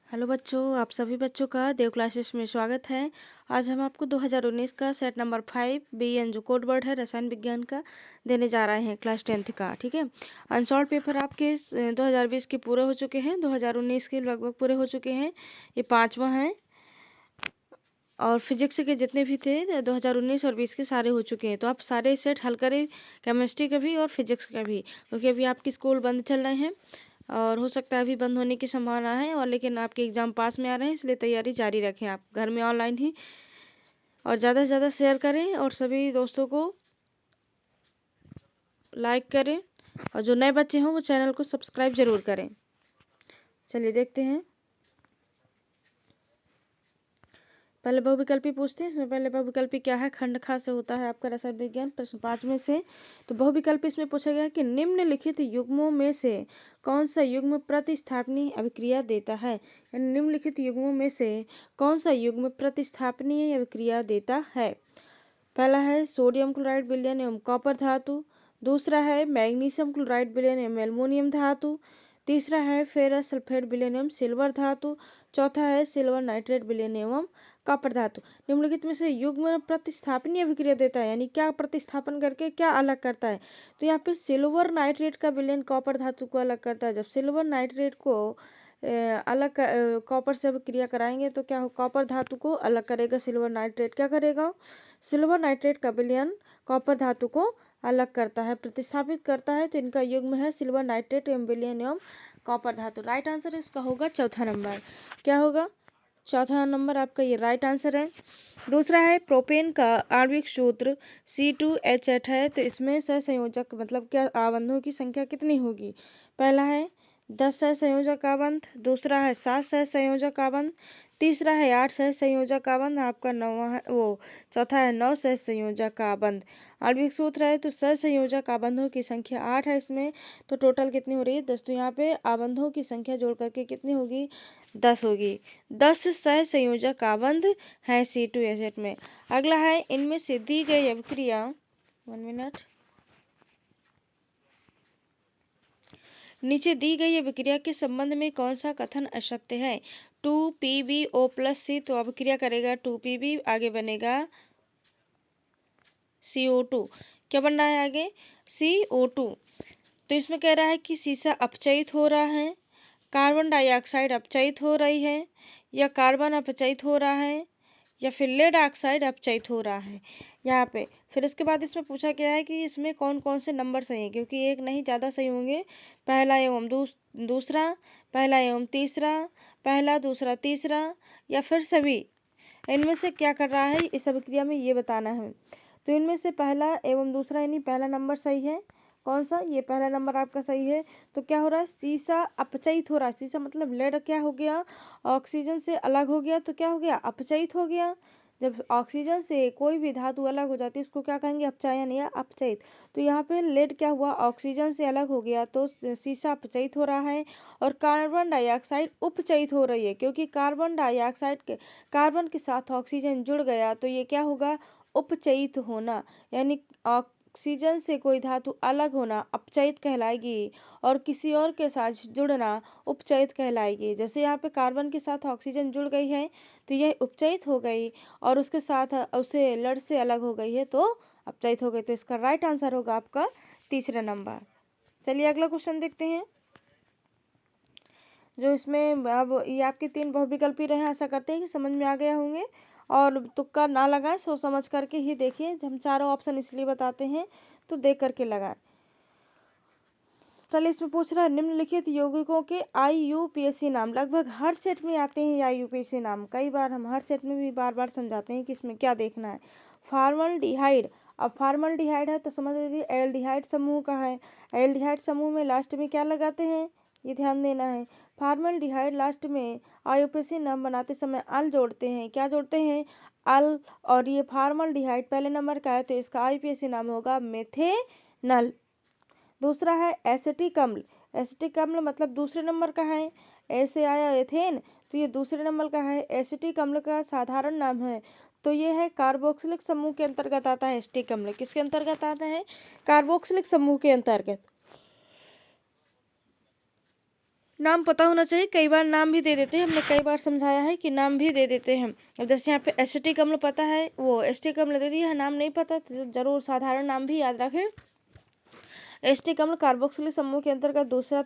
Hello बच्चों, आप सभी बच्चों का देव क्लासेस में स्वागत है। आज हम आपको 2019 का सेट नंबर 5 BN जो कोड वर्ड है रसायन विज्ञान का देने जा रहे हैं क्लास 10th का। ठीक है, अनसॉल्व पेपर आपके 2020 के पूरे हो चुके हैं, 2019 के लगभग पूरे हो चुके हैं। ये 5वां है और फिजिक्स के जितने भी थे 2019 और 20 के सारे हो चुके हैं। तो आप सारे सेट हल करें, केमिस्ट्री का भी और फिजिक्स का भी, क्योंकि अभी आपकी स्कूल बंद चल रहे हैं और हो सकता है अभी बंद होने की संभावना है। और लेकिन आपके एग्ज़ाम पास में आ रहे हैं, इसलिए तैयारी जारी रखें आप घर में ऑनलाइन ही, और ज़्यादा से ज़्यादा शेयर करें और सभी दोस्तों को लाइक करें, और जो नए बच्चे हों वो चैनल को सब्सक्राइब ज़रूर करें। चलिए देखते हैं। पहले बहुविकल्पी पूछते हैं। इसमें पहले बहुविकल्पी क्या है, खंड खा से होता है आपका रसायन विज्ञान प्रश्न 5 में से। तो बहुविकल्पी इसमें पूछा गया कि निम्नलिखित युग्मों में से कौन सा युग्म प्रतिस्थापनीय अभिक्रिया देता है। यानी निम्नलिखित युग्मों में से कौन सा युग्म प्रतिस्थापनीय अभिक्रिया देता है। पहला है सोडियम क्लोराइड विलयन एवं कॉपर धातु। दूसरा है मैग्नीशियम क्लोराइड विलयन एवं एल्युमिनियम धातु। तीसरा है फेरस सल्फेट विलयन एवं सिल्वर धातु। चौथा है सिल्वर नाइट्रेट विलयन एवं कॉपर धातु। निम्नलिखित में से युग्म प्रतिस्थापनीय अभिक्रिया देता है, यानी क्या प्रतिस्थापन करके क्या अलग करता है। तो यहाँ पे सिल्वर नाइट्रेट का विलयन कॉपर धातु को अलग करता है। जब सिल्वर नाइट्रेट को अलग कॉपर से अभिक्रिया कराएंगे तो क्या हो, कॉपर धातु को अलग करेगा सिल्वर नाइट्रेट। क्या करेगा, सिल्वर नाइट्रेट का विलयन कॉपर धातु को अलग करता है, प्रतिस्थापित करता है। तो इनका युग्म है सिल्वर नाइट्रेट एवं विलयन एवं कॉपर धातु। राइट आंसर इसका होगा चौथा नंबर। क्या होगा, चौथा नंबर आपका ये राइट आंसर है। दूसरा है प्रोपेन का आणविक सूत्र C2H8 है। तो इसमें सहसंयोजक मतलब क्या आबंधों की संख्या कितनी होगी। पहला है 10 सहसंयोजक आबंध। दूसरा है 7 सहसंयोजक आबंध। तीसरा है 8 सहसंयोजक आबंध। आपका चौथा है 9 सहसंयोजक आबंध। आणविक सूत्र है तो सहसंयोजक आबंधों की संख्या 8 है इसमें। तो टोटल कितनी हो रही है, 10। तो यहाँ पे आबंधों की संख्या जोड़ करके कितनी होगी, 10 होगी। 10 सहसंयोजक आबंध है C2H8 में। अगला है इनमें से दी गई अभिक्रिया, 1 मिनट, नीचे दी गई अभिक्रिया के संबंध में कौन सा कथन असत्य है। 2PbO+C, तो अभिक्रिया करेगा 2Pb, आगे बनेगा CO2। क्या बन रहा है आगे, CO2। तो इसमें कह रहा है कि सीसा अपचयित हो रहा है, कार्बन डाइऑक्साइड अपचयित हो रही है, या कार्बन अपचयित हो रहा है, या फिर लेड ऑक्साइड अपचयित हो रहा है यहाँ पे। फिर इसके बाद इसमें पूछा गया है कि इसमें कौन कौन से नंबर सही हैं, क्योंकि एक नहीं ज़्यादा सही होंगे। पहला एवं दूसरा, पहला एवं तीसरा, पहला दूसरा तीसरा, या फिर सभी। इनमें से क्या कर रहा है इस अभिक्रिया में, ये बताना है। तो इनमें से पहला एवं दूसरा यानी पहला नंबर सही है। कौन सा, ये पहला नंबर आपका सही है। तो क्या हो रहा है, सीसा अपचयित हो रहा है। सीसा मतलब लेड क्या हो गया, ऑक्सीजन से अलग हो गया, तो क्या हो गया, अपचयित हो गया। जब ऑक्सीजन से कोई भी धातु अलग हो जाती है उसको क्या कहेंगे, अपचयन या अपचयित। तो यहाँ पे लेड क्या हुआ, ऑक्सीजन से अलग हो गया तो सीसा अपचयित हो रहा है। और कार्बन डाइऑक्साइड उपचयित हो रही है, क्योंकि कार्बन के साथ ऑक्सीजन जुड़ गया तो ये क्या होगा, उपचयित होना। यानी ऑक्सीजन से कोई धातु अलग होना अपचयित कहलाएगी, और किसी और के साथ जुड़ना उपचयित कहलाएगी। जैसे यहाँ पे कार्बन के साथ ऑक्सीजन जुड़ गई है तो यह उपचयित हो गई, और उसके साथ उसे लड़ से अलग हो गई है तो अपचयित हो गई। तो इसका राइट आंसर होगा आपका तीसरा नंबर। चलिए अगला क्वेश्चन देखते हैं। जो इसमें अब ये आपके 3 बहुविकल्पी रहे हैं, आशा करते हैं कि समझ में आ गया होंगे। और तुक्का ना लगाएं, सोच समझ करके ही देखिए। हम चारों ऑप्शन इसलिए बताते हैं तो देख करके लगाएं। चलिए इसमें पूछ रहा है निम्नलिखित यौगिकों के IUPAC नाम। लगभग हर सेट में आते हैं IUPAC नाम, कई बार हम हर सेट में भी बार बार समझाते हैं कि इसमें क्या देखना है। फार्मल्डिहाइड, अब फार्मल्डिहाइड है तो समझ लीजिए एल्डिहाइड समूह का है। एल्डिहाइड समूह में लास्ट में क्या लगाते हैं, ये ध्यान देना है। फार्मल्डिहाइड लास्ट में IUPAC नाम बनाते समय अल जोड़ते हैं। क्या जोड़ते हैं, अल। और ये फार्मल्डिहाइड पहले नंबर का है तो इसका IUPAC नाम होगा मेथेनल। दूसरा है एसिटिक अम्ल। एसिटिक अम्ल मतलब दूसरे नंबर का है, ऐसे आया एथेन तो ये दूसरे नंबर का है। एसिटिक अम्ल का साधारण नाम है तो ये है कार्बोक्सिलिक समूह के अंतर्गत आता है। एसिटिक अम्ल किसके अंतर्गत आता है, कार्बोक्सिलिक समूह के अंतर्गत। नाम पता होना चाहिए, कई बार नाम भी दे देते हैं, हमने कई बार समझाया है कि नाम भी दे देते हैं। अब जैसे यहाँ पे एसिटिक अम्ल पता है, वो एसिटिक अम्ल दे दिया है, नाम नहीं पता तो जरूर साधारण नाम भी याद रखें। एसिटिक अम्ल कार्बोक्सिलिक समूह के अंतर्गत दूसरा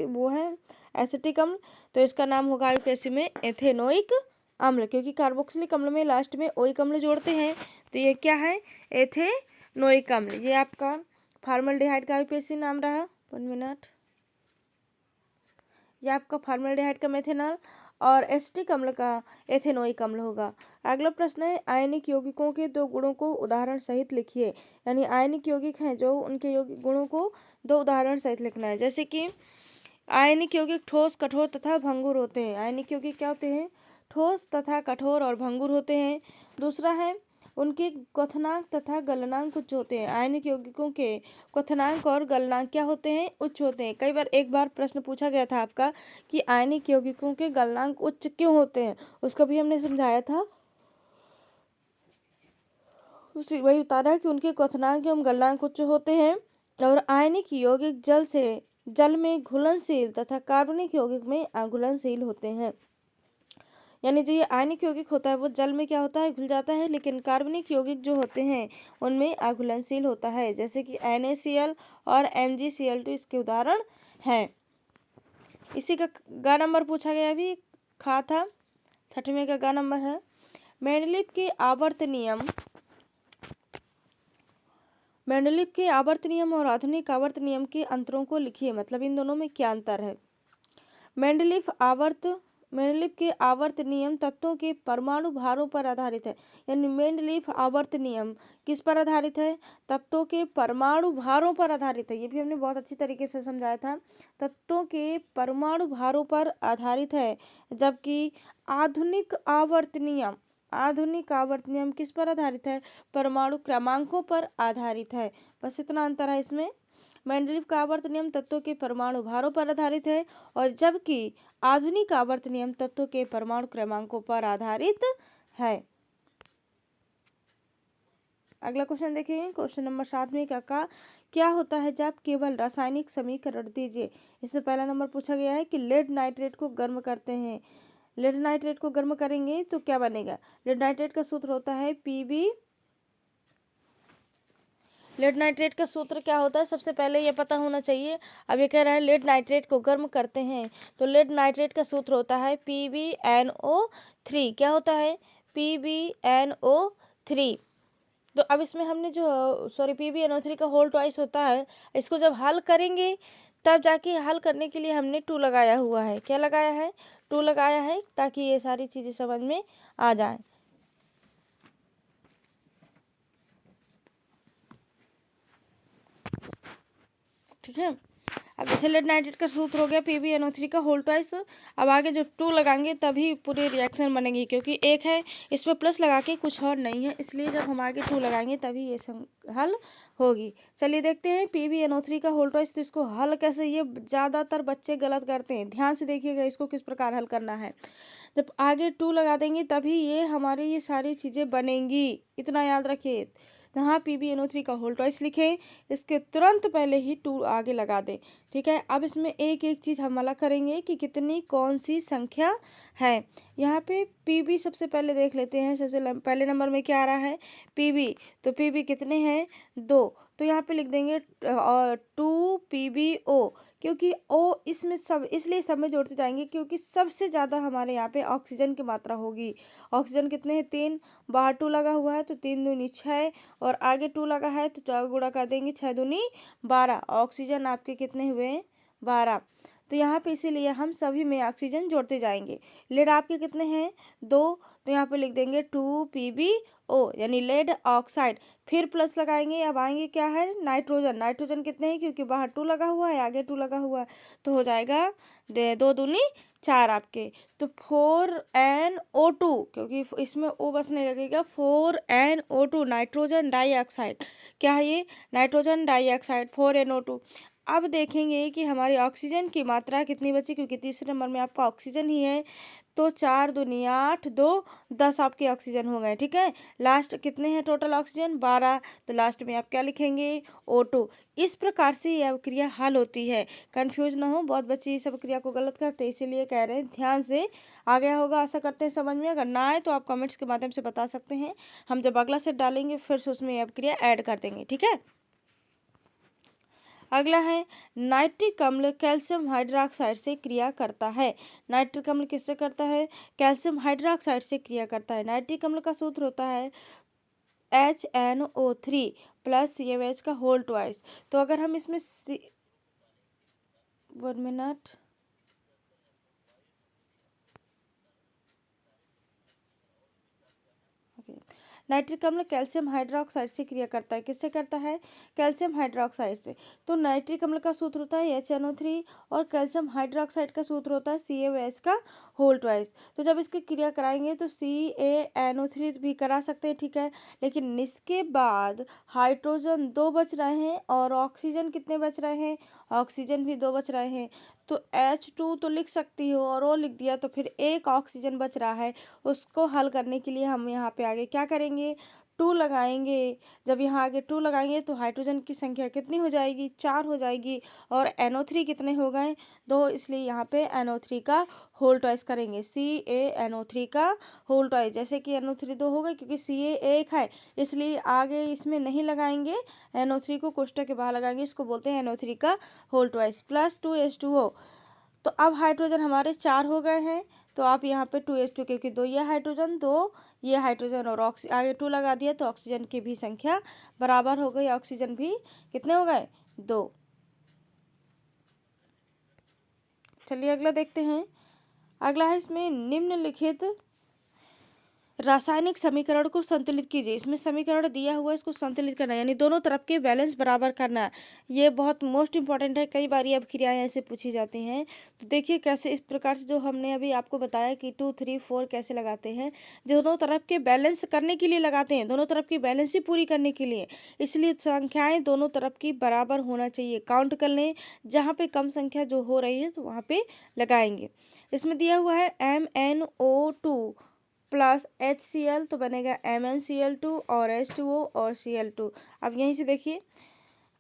वो है एसिटिक अम्ल, तो इसका नाम होगा यूपीएससी में एथेनोइक अम्ल, क्योंकि कार्बोक्सिलिक अम्ल में लास्ट में ओइक अम्ल जोड़ते हैं, तो ये क्या है, एथेनोइक अम्ल। ये आपका फॉर्मल्डिहाइड का यूपीएससी नाम रहा। 1 मिनट। यह आपका फॉर्मल्डिहाइड का मेथेनॉल और एसिटिक अम्ल का एथेनोइक अम्ल होगा। अगला प्रश्न है, आयनिक यौगिकों के 2 गुणों को उदाहरण सहित लिखिए। यानी आयनिक यौगिक हैं जो उनके यौगिक गुणों को 2 उदाहरण सहित लिखना है। जैसे कि आयनिक यौगिक ठोस, कठोर तथा भंगुर होते हैं। आयनिक यौगिक क्या होते हैं, ठोस तथा कठोर और भंगुर होते हैं। दूसरा है, उनके क्वथनांक तथा गलनांक उच्च होते हैं। आयनिक यौगिकों के क्वथनांक और गलनांक क्या होते हैं, उच्च होते हैं। कई बार एक बार प्रश्न पूछा गया था आपका कि आयनिक यौगिकों के गलनांक उच्च क्यों होते हैं, उसका भी हमने समझाया था। उसी वही बता रहा है कि उनके क्वथनांक एवं गलनांक उच्च होते हैं। और आयनिक यौगिक जल में घुलनशील तथा कार्बनिक यौगिक में अघुलनशील होते हैं। यानी जो ये आयनिक यौगिक होता है वो जल में क्या होता है, घुल जाता है, लेकिन कार्बनिक यौगिक जो होते हैं उनमें अघुलनशील होता है। जैसे कि NaCl और MgCl2 इसके उदाहरण हैं। इसी का ग नंबर पूछा गया, अभी खा था, 6वें का ग नंबर है। मेंडलीव के आवर्त नियम और आधुनिक आवर्त नियम के अंतरों को लिखिए, मतलब इन दोनों में क्या अंतर है। मेंडलीव के आवर्त नियम तत्वों के परमाणु भारों पर आधारित है। यानी मेंडलीव आवर्त नियम किस पर आधारित है, तत्वों के परमाणु भारों पर आधारित है। ये भी हमने बहुत अच्छी तरीके से समझाया था, तत्वों के परमाणु भारों पर आधारित है। जबकि आधुनिक आवर्त नियम किस पर आधारित है, परमाणु क्रमांकों पर आधारित है। बस इतना अंतर है इसमें। मेंडलीव का आवर्त नियम तत्वों के परमाणु भारों पर आधारित है, और जबकि आधुनिक आवर्त नियम तत्वों के परमाणु क्रमांकों पर आधारित है। अगला क्वेश्चन देखेंगे, क्वेश्चन नंबर 7 में क्या होता है जब केवल रासायनिक समीकरण दीजिए। इसमें पहला नंबर पूछा गया है कि लेड नाइट्रेट को गर्म करते हैं। लेड नाइट्रेट को गर्म करेंगे तो क्या बनेगा। लेड नाइट्रेट का सूत्र होता है Pb। लेड नाइट्रेट का सूत्र क्या होता है, सबसे पहले ये पता होना चाहिए। अब ये कह रहा है लेड नाइट्रेट को गर्म करते हैं, तो लेड नाइट्रेट का सूत्र होता है PbNO3। क्या होता है, PbNO3। तो अब इसमें हमने जो PbNO3 का होल ट्वाइस होता है, इसको जब हल करेंगे तब जाके हल करने के लिए हमने 2 लगाया हुआ है। क्या लगाया है, 2 लगाया है, ताकि ये सारी चीज़ें समझ में आ जाए। ठीक है। अब जैसे लेड नाइट्रेट का सूत्र हो गया PbNO3 का होल ट्वाइस। अब आगे जो 2 लगाएंगे तभी पूरी रिएक्शन बनेगी, क्योंकि एक है इसमें प्लस लगा के कुछ और नहीं है, इसलिए जब हम आगे 2 लगाएंगे तभी ये हल होगी। चलिए देखते हैं PbNO3 का होल ट्वाइस। तो इसको हल कैसे, ये ज़्यादातर बच्चे गलत करते हैं, ध्यान से देखिएगा इसको किस प्रकार हल करना है। जब आगे 2 लगा देंगे तभी ये हमारी ये सारी चीज़ें बनेंगी, इतना याद रखिए। यहाँ PbNO3 का होल ट्वाइस लिखें, इसके तुरंत पहले ही 2 आगे लगा दें। ठीक है। अब इसमें एक एक चीज़ हम अलग करेंगे कि कितनी कौन सी संख्या है। यहाँ पे Pb सबसे पहले देख लेते हैं। सबसे पहले नंबर में क्या आ रहा है, Pb। तो Pb कितने हैं, 2। तो यहाँ पे लिख देंगे 2 PbO, क्योंकि O इसमें इसलिए सब में जोड़ते जाएंगे क्योंकि सबसे ज़्यादा हमारे यहाँ पे ऑक्सीजन की मात्रा होगी। ऑक्सीजन कितने हैं, 3। बाहर 2 लगा हुआ है तो 3 दूनी 6, और आगे 2 लगा है तो 4 गुणा कर देंगे, 6 दूनी 12। ऑक्सीजन आपके कितने हुए, 12। तो यहाँ पे इसीलिए हम सभी में ऑक्सीजन जोड़ते जाएंगे। लेड आपके कितने हैं, 2। तो यहाँ पे लिख देंगे 2 PbO, यानी लेड ऑक्साइड। फिर प्लस लगाएंगे, अब आएंगे क्या है, नाइट्रोजन कितने हैं, क्योंकि बाहर 2 लगा हुआ है, आगे 2 लगा हुआ है, तो हो जाएगा 2 दूनी 4 आपके। तो 4NO2, क्योंकि इसमें O बस नहीं लगेगा, 4NO2 नाइट्रोजन डाइऑक्साइड। क्या है ये, नाइट्रोजन डाइऑक्साइड 4NO2। अब देखेंगे कि हमारी ऑक्सीजन की मात्रा कितनी बची, क्योंकि तीसरे नंबर में आपका ऑक्सीजन ही है। तो 4 दूनी 8, 2 10 आपके ऑक्सीजन हो गए। ठीक है, लास्ट कितने हैं टोटल ऑक्सीजन? 12। तो लास्ट में आप क्या लिखेंगे? O2। इस प्रकार से यह क्रिया हल होती है। कंफ्यूज ना हो, बहुत बच्चे इस सब क्रिया को गलत करते हैं, इसीलिए कह रहे हैं ध्यान से। आ गया होगा, आशा करते हैं समझ में। अगर ना आए तो आप कमेंट्स के माध्यम से बता सकते हैं। हम जब अगला सेट डालेंगे फिर से उसमें यह क्रिया ऐड कर देंगे। ठीक है, अगला है नाइट्रिक अम्ल कैल्शियम हाइड्रोक्साइड से क्रिया करता है। नाइट्रिक अम्ल किससे करता है? कैल्शियम हाइड्रोक्साइड से क्रिया करता है। नाइट्रिक अम्ल का सूत्र होता है HNO3 प्लस CaOH का होल ट्वाइस। तो अगर हम इसमें 1 मिनट, नाइट्रिक अम्ल कैल्शियम हाइड्रोक्साइड से क्रिया करता है। किससे करता है? कैल्शियम हाइड्रोक्साइड से। तो नाइट्रिक अम्ल का सूत्र होता है HNO3 और कैल्शियम हाइड्रोक्साइड का सूत्र होता है CaOH का होल ट्वाइस। तो जब इसकी क्रिया कराएंगे तो CaNO3 भी करा सकते हैं, ठीक है, लेकिन इसके बाद हाइड्रोजन 2 बच रहे हैं और ऑक्सीजन कितने बच रहे हैं? ऑक्सीजन भी 2 बच रहे हैं। तो H2 तो लिख सकती हो और वो लिख दिया, तो फिर एक ऑक्सीजन बच रहा है। उसको हल करने के लिए हम यहाँ पे आगे क्या करेंगे? 2 लगाएंगे। जब यहाँ आगे 2 लगाएंगे तो हाइड्रोजन की संख्या कितनी हो जाएगी? 4 हो जाएगी। और NO3 कितने हो गए? 2, इसलिए यहाँ पे NO3 का होल ट्वाइस करेंगे। CaNO3 का होल ट्वाइस। जैसे कि NO3 2 हो गए, क्योंकि Ca एक है इसलिए आगे इसमें नहीं लगाएंगे, NO3 को कोष्ठक के बाहर लगाएंगे। इसको बोलते हैं NO3 का होल ट्वाइस प्लस 2H2O। तो अब हाइड्रोजन हमारे 4 हो गए हैं। तो आप यहाँ पे 2H2, क्योंकि 2 ये हाइड्रोजन 2 ये हाइड्रोजन और आगे 2 लगा दिया तो ऑक्सीजन की भी संख्या बराबर हो गई। ऑक्सीजन भी कितने हो गए? 2। चलिए अगला देखते हैं। अगला है इसमें निम्नलिखित रासायनिक समीकरण को संतुलित कीजिए। इसमें समीकरण दिया हुआ है, इसको संतुलित करना है, यानी दोनों तरफ के बैलेंस बराबर करना है। ये बहुत मोस्ट इंपॉर्टेंट है, कई बार ये अब क्रियाएं ऐसे पूछी जाती हैं। तो देखिए कैसे, इस प्रकार से जो हमने अभी आपको बताया कि 2, 3, 4 कैसे लगाते हैं, दोनों तरफ के बैलेंस करने के लिए लगाते हैं, दोनों तरफ की बैलेंस ही पूरी करने के लिए। इसलिए संख्याएँ दोनों तरफ की बराबर होना चाहिए। काउंट कर लें, जहाँ पे कम संख्या जो हो रही है तो वहाँ पे लगाएंगे। इसमें दिया हुआ है MnO2 प्लस HCl, तो बनेगा MnCl2 और H2O और Cl2। अब यहीं से देखिए,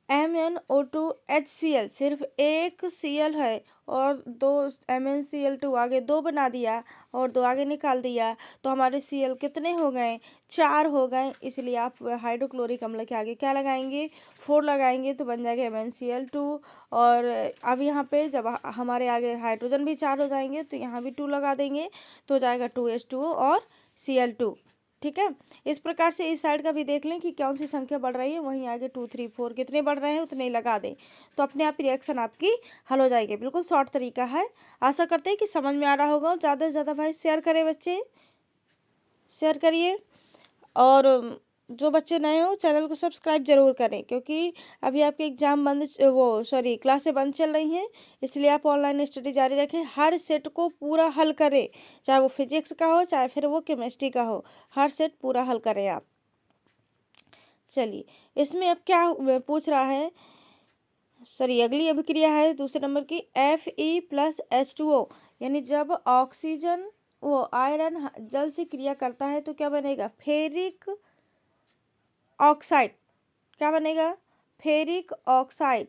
MnO2 HCl सिर्फ एक Cl है और 2 MnCl2 आगे 2 बना दिया और 2 आगे निकाल दिया, तो हमारे Cl कितने हो गए? 4 हो गए। इसलिए आप हाइड्रोक्लोरिक अम्ल के आगे क्या लगाएंगे? 4 लगाएंगे, तो बन जाएगा MnCl2। और अब यहाँ पे जब हमारे आगे हाइड्रोजन भी 4 हो जाएंगे तो यहाँ भी 2 लगा देंगे, तो हो जाएगा 2H2O और Cl2। ठीक है, इस प्रकार से इस साइड का भी देख लें कि कौन सी संख्या बढ़ रही है, वहीं आगे 2, 3, 4 कितने बढ़ रहे हैं उतने ही लगा दें, तो अपने आप रिएक्शन आपकी हल हो जाएगी। बिल्कुल शॉर्ट तरीका है। आशा करते हैं कि समझ में आ रहा होगा। और ज़्यादा से ज़्यादा भाई शेयर करें, बच्चे शेयर करिए। और जो बच्चे नए हो चैनल को सब्सक्राइब जरूर करें, क्योंकि अभी आपके एग्जाम क्लासें बंद चल रही हैं, इसलिए आप ऑनलाइन स्टडी जारी रखें। हर सेट को पूरा हल करें, चाहे वो फिजिक्स का हो चाहे फिर वो केमिस्ट्री का हो, हर सेट पूरा हल करें आप। चलिए, इसमें अब क्या पूछ रहा है, अगली अभिक्रिया है दूसरे नंबर की, Fe+H2O, यानी जब ऑक्सीजन आयरन जल से क्रिया करता है तो क्या बनेगा? Ferric oxide. क्या बनेगा? Ferric oxide.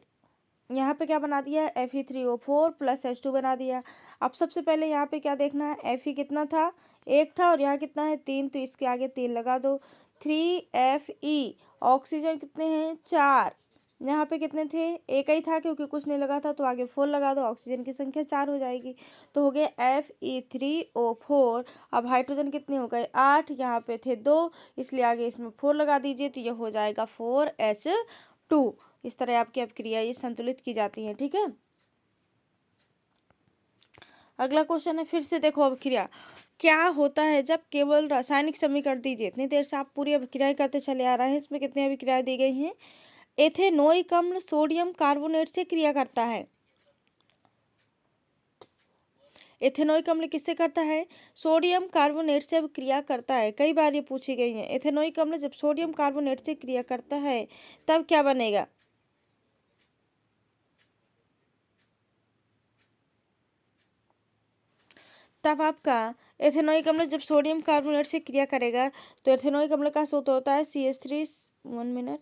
यहाँ पे क्या बना दिया है? Fe3O4 प्लस H2 बना दिया। अब सबसे पहले यहाँ पे क्या देखना है? Fe कितना था? 1 था, और यहाँ कितना है? 3, तो इसके आगे 3 लगा दो। 3Fe। ऑक्सीजन कितने हैं? 4। यहाँ पे कितने थे? एक ही था, क्योंकि कुछ नहीं लगा था, तो आगे 4 लगा दो, ऑक्सीजन की संख्या 4 हो जाएगी। तो हो गया Fe3O4। अब हाइड्रोजन कितने हो गए? 8, यहाँ पे थे 2, इसलिए आगे इसमें 4 लगा दीजिए, तो ये हो जाएगा 4H2। इस तरह आपकी अपक्रिया ये संतुलित की जाती है। ठीक है, अगला क्वेश्चन है, फिर से देखो अपक्रिया क्या होता है जब केवल रासायनिक समीकरण दीजिए। इतनी देर से आप पूरी अभिक्रियाएं करते चले आ रहे हैं, इसमें कितनी अभिक्रियाएं दी गई हैं? एथेनोइक अम्ल सोडियम कार्बोनेट से क्रिया करता है। एथेनोइक अम्ल किससे करता है? सोडियम कार्बोनेट से क्रिया करता है। कई बार ये पूछी गई है। एथेनोइक अम्ल जब सोडियम कार्बोनेट से क्रिया करता है तब क्या बनेगा? तब आपका एथेनॉइक अम्ल जब सोडियम कार्बोनेट से क्रिया करेगा तो एथेनॉइक अम्ल का सूत्र होता है CH3, 1 minute,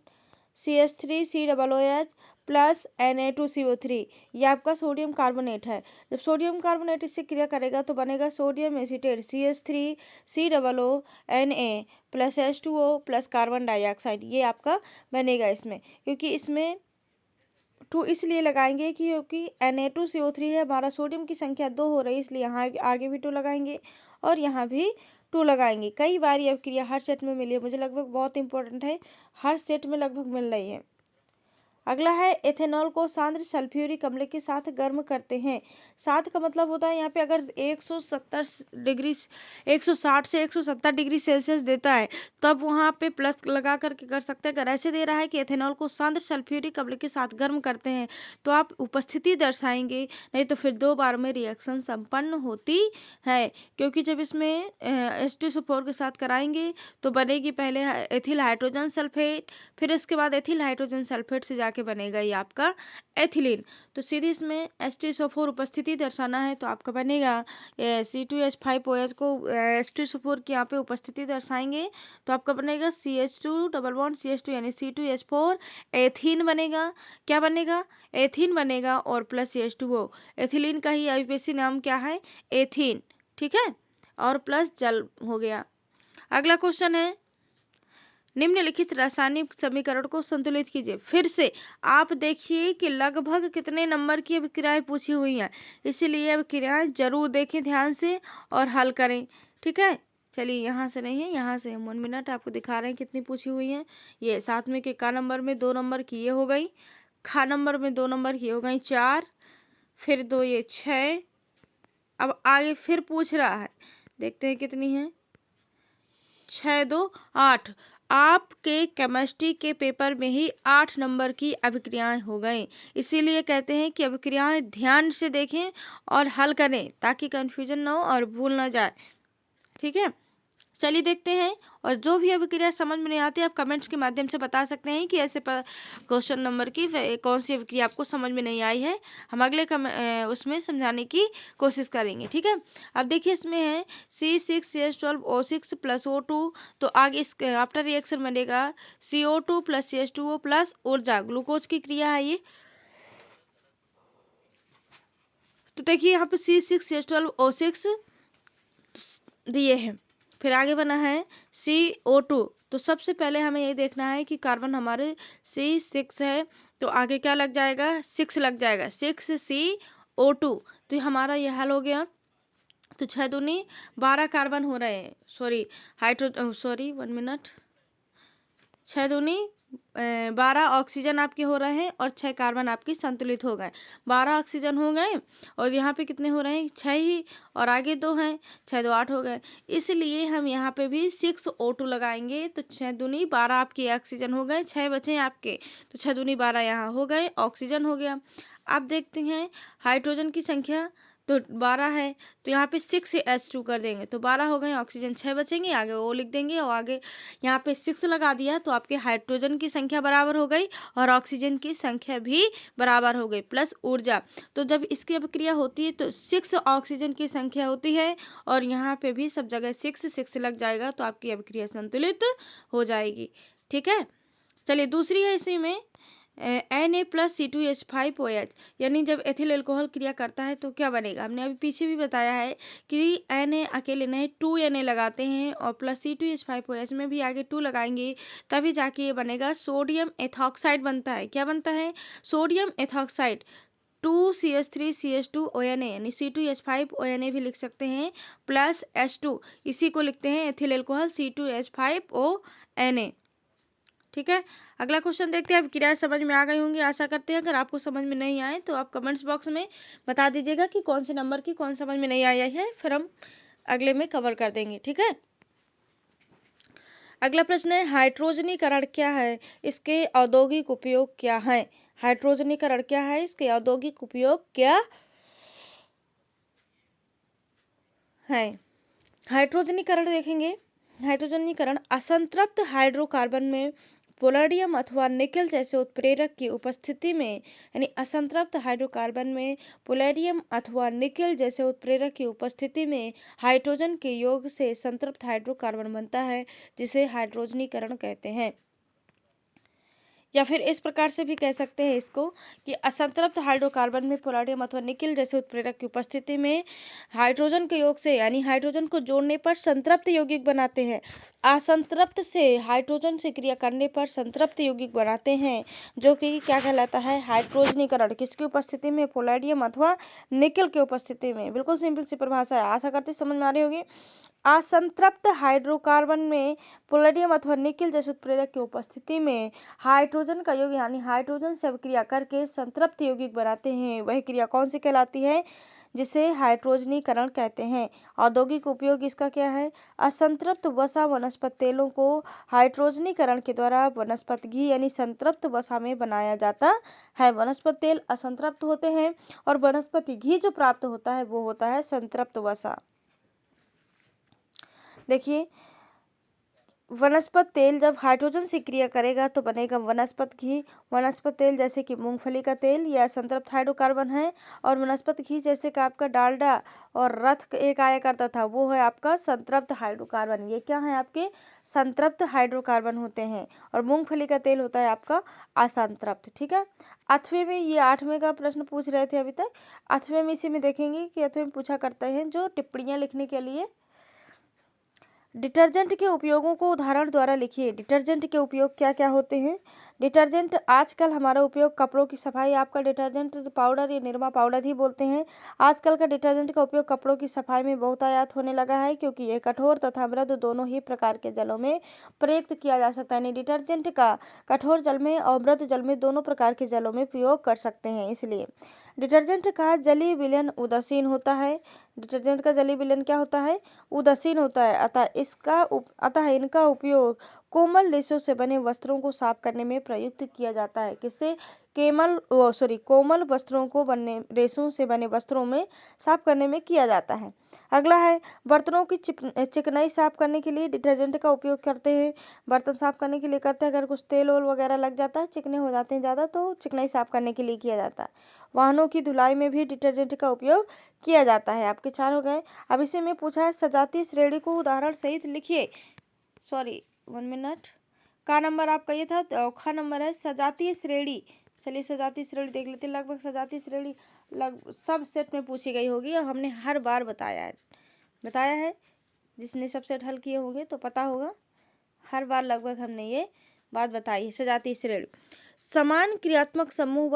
CH3COOH plus Na2CO3। ये आपका सोडियम कार्बोनेट है। जब सोडियम कार्बोनेट इससे क्रिया करेगा तो बनेगा sodium acetate CH3COONA plus H2O plus carbon dioxide. ये आपका बनेगा इसमें, क्योंकि इसमें 2 इसलिए लगाएंगे कि क्योंकि Na2CO3 है, हमारा सोडियम की संख्या 2 हो रही है, इसलिए यहाँ आगे भी 2 लगाएंगे और यहाँ भी 2 लगाएंगे। कई बार ये क्रिया हर सेट में मिली है, मुझे लगभग बहुत इंपॉर्टेंट है, हर सेट में लगभग मिल रही है। अगला है एथेनॉल को सांद्र सल्फ्यूरिक अम्ल के साथ गर्म करते हैं। साथ का मतलब होता है यहाँ पे अगर 160 से 170 डिग्री सेल्सियस देता है तब वहाँ पे प्लस लगा करके कर सकते हैं। अगर ऐसे दे रहा है कि एथेनॉल को सांद्र सल्फ्यूरिक अम्ल के साथ गर्म करते हैं तो आप उपस्थिति दर्शाएंगे, नहीं तो फिर 2 बार में रिएक्शन संपन्न होती है। क्योंकि जब इसमें H2SO4 के साथ कराएंगे तो बनेगी पहले एथिल हाइड्रोजन सल्फेट, फिर इसके बाद एथिल हाइड्रोजन सल्फेट से जाके बनेगा ये आपका एथिलीन। तो सीधे इसमें H2SO4 उपस्थिति दर्शाना है तो आपका बनेगा C2H5OH को H2SO4 की यहाँ पे उपस्थिति दर्शाएंगे तो आपका बनेगा CH2 डबल बॉन्ड CH2 यानी C2H4 एथीन बनेगा। क्या बनेगा? एथीन बनेगा और प्लस CH2O। एथिलीन का ही आईपीएसी नाम क्या है? एथीन। ठीक है, और प्लस जल हो गया। अगला क्वेश्चन है निम्नलिखित रासायनिक समीकरण को संतुलित कीजिए। फिर से आप देखिए कि लगभग कितने नंबर की अभिक्रियाएं पूछी हुई हैं, इसीलिए अभिक्रियाएं जरूर देखें ध्यान से और हल करें। ठीक है, चलिए यहाँ से नहीं है, यहाँ से हम 1 मिनट आपको दिखा रहे हैं कितनी पूछी हुई हैं। ये साथ में के का नंबर में 2 नंबर की ये हो गई, खा नंबर में 2 नंबर की हो गई 4, फिर 2 ये 6। अब आगे फिर पूछ रहा है, देखते हैं कितनी है, 6 2 8। आपके केमिस्ट्री के पेपर में ही 8 नंबर की अभिक्रियाएं हो गई। इसीलिए कहते हैं कि अभिक्रियाएं ध्यान से देखें और हल करें ताकि कंफ्यूजन ना हो और भूल ना जाए। ठीक है, चलिए देखते हैं। और जो भी अभिक्रिया समझ में नहीं आती आप कमेंट्स के माध्यम से बता सकते हैं कि ऐसे क्वेश्चन नंबर की कौन सी अभिक्रिया आपको समझ में नहीं आई है, हम अगले उसमें समझाने की कोशिश करेंगे। ठीक है, अब देखिए इसमें है C6H12O6 प्लस O2, तो आगे इस आफ्टर रिएक्शन बनेगा CO2 प्लस CH2O प्लस ऊर्जा, ग्लूकोज की क्रिया है ये। तो देखिए यहाँ पे C6H12O6 दिए हैं, फिर आगे बना है CO2। तो सबसे पहले हमें ये देखना है कि कार्बन हमारे C6 है तो आगे क्या लग जाएगा, 6 लग जाएगा, 6CO2। तो हमारा ये हल हो गया। तो 6 दूनी 12 कार्बन हो रहे हैं, 1 मिनट, 6 दूनी 12 ऑक्सीजन आपके हो रहे हैं और 6 कार्बन आपकी संतुलित हो गए। 12 ऑक्सीजन हो गए और यहाँ पे कितने हो रहे हैं, 6 ही, और आगे 2 हैं, 6 2 8 हो गए। इसलिए हम यहाँ पे भी 6O2 लगाएंगे तो 6 दूनी 12 आपके ऑक्सीजन हो गए, 6 बचे आपके, तो 6 दूनी 12 यहाँ हो गए, ऑक्सीजन हो गया। अब देखते हैं हाइड्रोजन की संख्या, तो 12 है तो यहाँ पे 6H2 कर देंगे तो 12 हो गए, ऑक्सीजन 6 बचेंगे, आगे O लिख देंगे और आगे यहाँ पे 6 लगा दिया तो आपके हाइड्रोजन की संख्या बराबर हो गई और ऑक्सीजन की संख्या भी बराबर हो गई प्लस ऊर्जा। तो जब इसकी अभिक्रिया होती है तो 6 ऑक्सीजन की संख्या होती है और यहाँ पे भी सब जगह 6 लग जाएगा तो आपकी अभिक्रिया संतुलित हो जाएगी। ठीक है, चलिए दूसरी है इसी में Na प्लस C2H5OH, यानी जब एथिल अल्कोहल क्रिया करता है तो क्या बनेगा। हमने अभी पीछे भी बताया है कि Na अकेले नहीं 2Na लगाते हैं और प्लस C2H5OH में भी आगे 2 लगाएंगे तभी जाके ये बनेगा सोडियम एथॉक्साइड बनता है। क्या बनता है, सोडियम एथॉक्साइड। 2CH3CH2ONA यानी C2H5ONA भी लिख सकते हैं प्लस H2, इसी को लिखते हैं एथिल अल्कोहल C2H5ONA। ठीक है, अगला क्वेश्चन देखते हैं। अब क्रियाएं समझ में आ गई होंगी आशा करते हैं। अगर आपको समझ में नहीं आए तो आप कमेंट्स बॉक्स में बता दीजिएगा कि कौन से नंबर की कौन समझ में नहीं आई है, फिर हम अगले में कवर कर देंगे। ठीक है, अगला प्रश्न है हाइड्रोजनीकरण क्या है, इसके औद्योगिक उपयोग क्या है। हाइड्रोजनीकरण क्या है, इसके औद्योगिक उपयोग क्या है। हाइड्रोजनीकरण देखेंगे, हाइड्रोजनीकरण असंतृप्त हाइड्रोकार्बन में पोलेडियम अथवा निकेल जैसे उत्प्रेरक की उपस्थिति में, यानी असंतृप्त हाइड्रोकार्बन में पोलेडियम अथवा निकेल जैसे उत्प्रेरक की उपस्थिति में हाइड्रोजन के योग से संतृप्त हाइड्रोकार्बन बनता है, जिसे हाइड्रोजनीकरण कहते हैं। या फिर इस प्रकार से भी कह सकते हैं इसको कि असंतृप्त हाइड्रोकार्बन में पोलेडियम अथवा निकेल जैसे उत्प्रेरक की उपस्थिति में हाइड्रोजन के योग से, यानी हाइड्रोजन को जोड़ने पर संतृप्त यौगिक बनाते हैं। असंतृप्त से हाइड्रोजन से क्रिया करने पर संतृप्त यौगिक बनाते हैं, जो कि क्या कहलाता है, हाइड्रोजनीकरण। किसकी उपस्थिति में? पोलेडियम अथवा निकेल की उपस्थिति में। बिल्कुल सिंपल सी परिभाषा है, आशा करते समझ में आ रही होगी। असंतृप्त हाइड्रोकार्बन में पोलेडियम अथवा निकेल जैसे उत्प्रेरक की उपस्थिति में हाइड्रोजन का योग, यानी हाइड्रोजन से क्रिया करके संतृप्त यौगिक बनाते हैं। वह क्रिया कौन सी कहलाती है? जिसे हाइड्रोजनीकरण कहते हैं। औद्योगिक उपयोग इसका क्या है? असंतृप्त वसा वनस्पति तेलों को हाइड्रोजनीकरण के द्वारा वनस्पति घी यानी संतृप्त वसा में बनाया जाता है। वनस्पति तेल असंतृप्त होते हैं और वनस्पति घी जो प्राप्त होता है वो होता है संतृप्त वसा। देखिए, वनस्पति तेल जब हाइड्रोजन से क्रिया करेगा तो बनेगा वनस्पति घी। वनस्पति तेल जैसे कि मूंगफली का तेल यह संतृप्त हाइड्रोकार्बन है, और वनस्पति घी जैसे कि आपका डालडा और रथ एक आया करता था वो है आपका संतृप्त हाइड्रोकार्बन। ये क्या है? आपके संतृप्त हाइड्रोकार्बन होते हैं। और मूंगफली का तेल होता है आपका असंतृप्त। ठीक है। 8वें में, ये 8वें का प्रश्न पूछ रहे थे अभी तक। 8वें में इसी में देखेंगे कि 8वें में पूछा करते हैं जो टिप्पणियां लिखने के लिए डिटर्जेंट के उपयोगों को उदाहरण द्वारा लिखिए। डिटर्जेंट के उपयोग क्या क्या होते हैं? डिटर्जेंट आजकल हमारा उपयोग कपड़ों की सफाई, आपका डिटर्जेंट पाउडर या निरमा पाउडर ही बोलते हैं। आजकल का डिटर्जेंट का उपयोग कपड़ों की सफाई में बहुतायत होने लगा है, क्योंकि यह कठोर तथा मृदु दोनों ही प्रकार के जलों में प्रयुक्त किया जा सकता है। यानी डिटर्जेंट का कठोर जल में और मृदु जल में दोनों प्रकार के जलों में प्रयोग कर सकते हैं। इसलिए डिटर्जेंट का जलीय विलयन उदासीन होता है। डिटर्जेंट का जलीय विलयन क्या होता है? उदासीन होता है। अतः इनका उपयोग कोमल रेशों से बने वस्त्रों को साफ करने में प्रयुक्त किया जाता है। किससे? कोमल वस्त्रों को बनने रेशों से बने वस्त्रों में साफ करने में किया जाता है। अगला है, बर्तनों की चिकनाई साफ करने के लिए डिटर्जेंट का उपयोग करते हैं। बर्तन साफ करने के लिए करते हैं, अगर कुछ तेल ओल वगैरह लग जाता है, चिकने हो जाते हैं ज़्यादा, तो चिकनाई साफ करने के लिए किया जाता है। वाहनों की धुलाई में भी डिटर्जेंट का उपयोग किया जाता है। आपके 4 हो गए। अब इसी में पूछा है सजातीय श्रेणी को उदाहरण सहित लिखिए। 1 मिनट का नंबर आपका ये था, ख नंबर है सजातीय श्रेणी। चलिए सजातीय श्रेणी देख लेते हैं। लगभग सजातीय श्रेणी सब सेट में पूछी गई होगी और हमने हर बार बताया है। जिसने सब सेट हल किए होंगे तो पता होगा, हर बार लगभग हमने ये बात बताई है। सजातीय श्रेणी समान क्रियात्मक समूह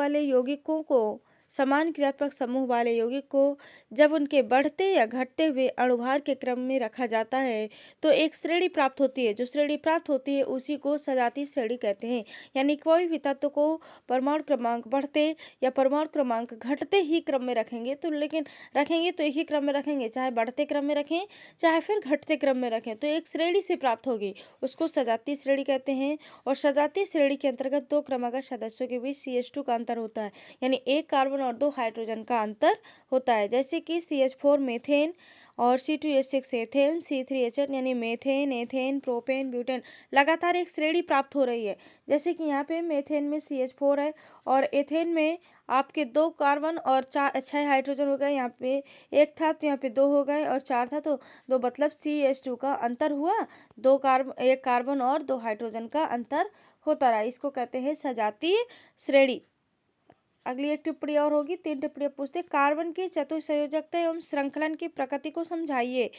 वाले यौगिक को जब उनके बढ़ते या घटते हुए अणुभार के क्रम में रखा जाता है तो एक श्रेणी प्राप्त होती है। जो श्रेणी प्राप्त होती है उसी को सजातीय श्रेणी कहते हैं। यानी कोई भी तत्व को परमाणु क्रमांक बढ़ते या परमाणु क्रमांक घटते ही क्रम में रखेंगे तो एक ही क्रम में रखेंगे, चाहे बढ़ते क्रम में रखें चाहे फिर घटते क्रम में रखें, तो एक श्रेणी से प्राप्त होगी, उसको सजातीय श्रेणी कहते हैं। और सजातीय श्रेणी के अंतर्गत 2 क्रमागत सदस्यों के बीच CH2 का अंतर होता है, यानी 1 कार्बन और 2 हाइड्रोजन का अंतर होता है। जैसे कि CH4 मीथेन और C2H6 एथेन, C3H8 यानी मेथेन, एथेन, प्रोपेन, ब्यूटेन, लगातार एक श्रेणी प्राप्त हो रही है। जैसे कि यहाँ पे मेथेन में CH4 है और एथेन में आपके 2 कार्बन और 6 हाइड्रोजन हो गए। यहाँ पे 1 था तो यहाँ पे 2 हो गए, और 4 था तो 2, मतलब CH2 का अंतर हुआ। 1 कार्बन और 2 हाइड्रोजन का अंतर होता रहा। इसको कहते हैं सजातीय श्रेणी। अगली एक टिप्पणी और होगी, 3 टिप्पणियां पूछते। कार्बन की चतुसंयोजकता एवं श्रृंखलन की प्रकृति को समझाइए।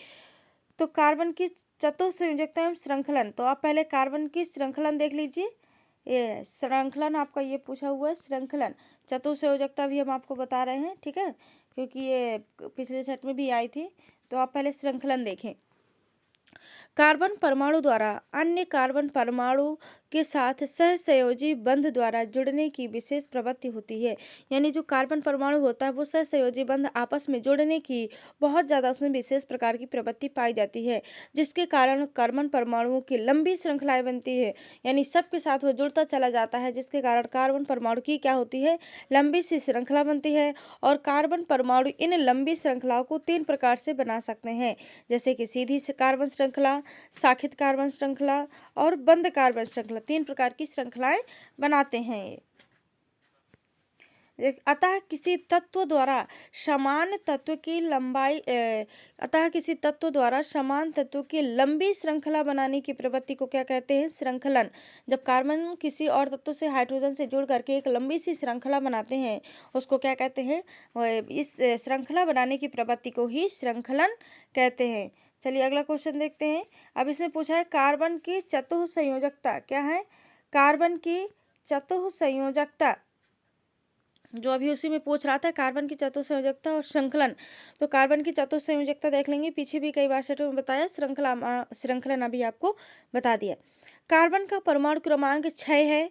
तो कार्बन की चतुसंयोजकता एवं श्रृंखलन, तो आप पहले कार्बन की श्रृंखलन देख लीजिए। ये श्रृंखलन आपका ये पूछा हुआ है, श्रृंखलन। चतुसंयोजकता भी हम आपको बता रहे हैं, ठीक है, क्योंकि ये पिछले सेट में भी आई थी। तो आप पहले श्रृंखलन देखें। कार्बन परमाणु द्वारा अन्य कार्बन परमाणु के साथ सहसंयोजी बंध द्वारा जुड़ने की विशेष प्रवृत्ति होती है। यानी जो कार्बन परमाणु होता है वो सहसंयोजी बंध आपस में जुड़ने की बहुत ज़्यादा उसमें विशेष प्रकार की प्रवृत्ति पाई जाती है, जिसके कारण कार्बन परमाणुओं की लंबी श्रृंखलाएं बनती है। यानी सबके साथ वो जुड़ता चला जाता है, जिसके कारण कार्बन परमाणु की क्या होती है? लंबी सी श्रृंखला बनती है। और कार्बन परमाणु इन लंबी श्रृंखलाओं को 3 प्रकार से बना सकते हैं, जैसे कि सीधी कार्बन श्रृंखला, शाखित कार्बन श्रृंखला और बंद कार्बन श्रृंखला, 3 प्रकार की श्रृंखलाएं बनाते हैं ये। अतः किसी तत्व द्वारा समान तत्व की लंबाई अतः किसी तत्व द्वारा समान तत्व की लंबी श्रृंखला बनाने की प्रवृत्ति को क्या कहते हैं? श्रृंखलन। जब कार्बन किसी और तत्व से हाइड्रोजन से जुड़ करके एक लंबी सी श्रृंखला बनाते हैं उसको क्या कहते हैं? इस श्रृंखला बनाने की प्रवृत्ति को ही श्रृंखलन कहते हैं। चलिए अगला क्वेश्चन देखते हैं। अब इसमें पूछा है कार्बन की चतुः संयोजकता क्या है? कार्बन की चतुः संयोजकता, जो अभी उसी में पूछ रहा था, कार्बन की चतुः संयोजकता और श्रृंखलन। तो कार्बन की चतुः संयोजकता देख लेंगे, पीछे भी कई बार सेटों में बताया, श्रृंखलन अभी आपको बता दिया। कार्बन का परमाणु क्रमांक 6 है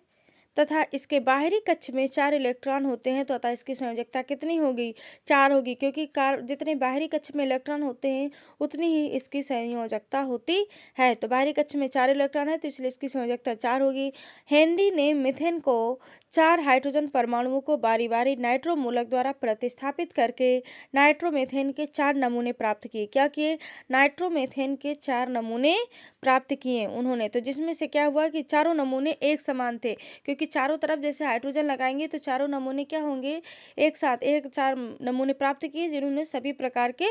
तथा इसके बाहरी कक्ष में 4 इलेक्ट्रॉन होते हैं, तो अतः इसकी संयोजकता कितनी होगी? 4 होगी, क्योंकि जितने बाहरी कक्ष में इलेक्ट्रॉन होते हैं उतनी ही इसकी संयोजकता होती है। तो बाहरी कक्ष में 4 इलेक्ट्रॉन है तो इसलिए इसकी संयोजकता 4 होगी। हेनरी ने मीथेन को 4 हाइड्रोजन परमाणुओं को बारी बारी नाइट्रो मूलक द्वारा प्रतिस्थापित करके नाइट्रोमेथेन के 4 नमूने प्राप्त किए। क्या किए? नाइट्रोमेथेन के 4 नमूने प्राप्त किए उन्होंने। तो जिसमें से क्या हुआ कि चारों नमूने एक समान थे, क्योंकि चारों तरफ जैसे हाइड्रोजन लगाएंगे तो चारों नमूने क्या होंगे? एक साथ 4 नमूने प्राप्त किए जिन्होंने सभी प्रकार के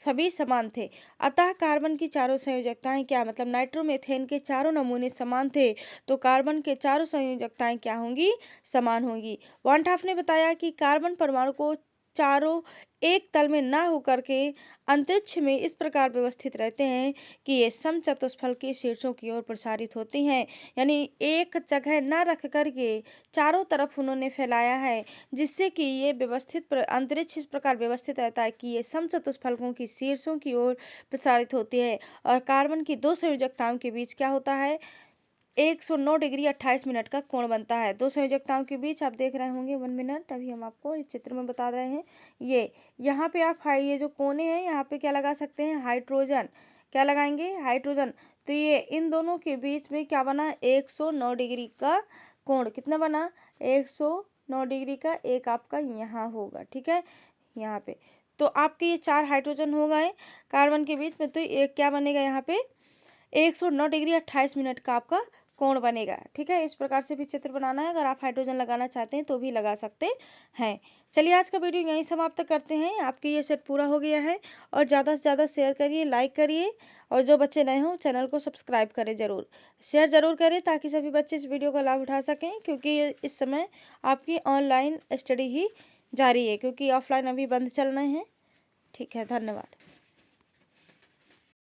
सभी समान थे। अतः कार्बन की चारों संयोजकताएं क्या, मतलब नाइट्रोमेथेन के चारों नमूने समान थे तो कार्बन के चारों संयोजकताएं क्या होंगी? समान होंगी। वॉनटाफ ने बताया कि कार्बन परमाणु को चारों एक तल में न होकर के अंतरिक्ष में इस प्रकार व्यवस्थित रहते हैं कि ये समचतुष्फल के शीर्षों की ओर प्रसारित होती हैं। यानी एक जगह न रख करके चारों तरफ उन्होंने फैलाया है, जिससे कि ये अंतरिक्ष इस प्रकार व्यवस्थित रहता है कि ये समचतुष्फलकों की शीर्षों की ओर प्रसारित होती है। और कार्बन की 2 संयोजकताओं के बीच क्या होता है? 109 डिग्री 28 मिनट का कोण बनता है। 2 संयोजकताओं के बीच आप देख रहे होंगे 1 मिनट, अभी हम आपको इस चित्र में बता रहे हैं। ये यहाँ पे आप ये जो कोने हैं यहाँ पे क्या लगा सकते हैं? हाइड्रोजन। क्या लगाएंगे? हाइड्रोजन। तो ये इन दोनों के बीच में क्या बना? 109 डिग्री का कोण। कितना बना? 109 डिग्री का। एक आपका यहाँ होगा, ठीक है, यहाँ पे। तो आपके ये 4 हाइड्रोजन हो गए कार्बन के बीच में, तो एक क्या बनेगा यहाँ पे? 109 डिग्री 28 मिनट का आपका कोण बनेगा, ठीक है। इस प्रकार से भी चित्र बनाना है। अगर आप हाइड्रोजन लगाना चाहते हैं तो भी लगा सकते हैं। चलिए आज का वीडियो यहीं समाप्त करते हैं। आपके ये सेट पूरा हो गया है और ज़्यादा से ज़्यादा शेयर करिए, लाइक करिए और जो बच्चे नए हों चैनल को सब्सक्राइब करें, ज़रूर शेयर ज़रूर करें ताकि सभी बच्चे इस वीडियो का लाभ उठा सकें, क्योंकि इस समय आपकी ऑनलाइन स्टडी ही जारी है, क्योंकि ऑफलाइन अभी बंद चल रहे हैं। ठीक है, धन्यवाद।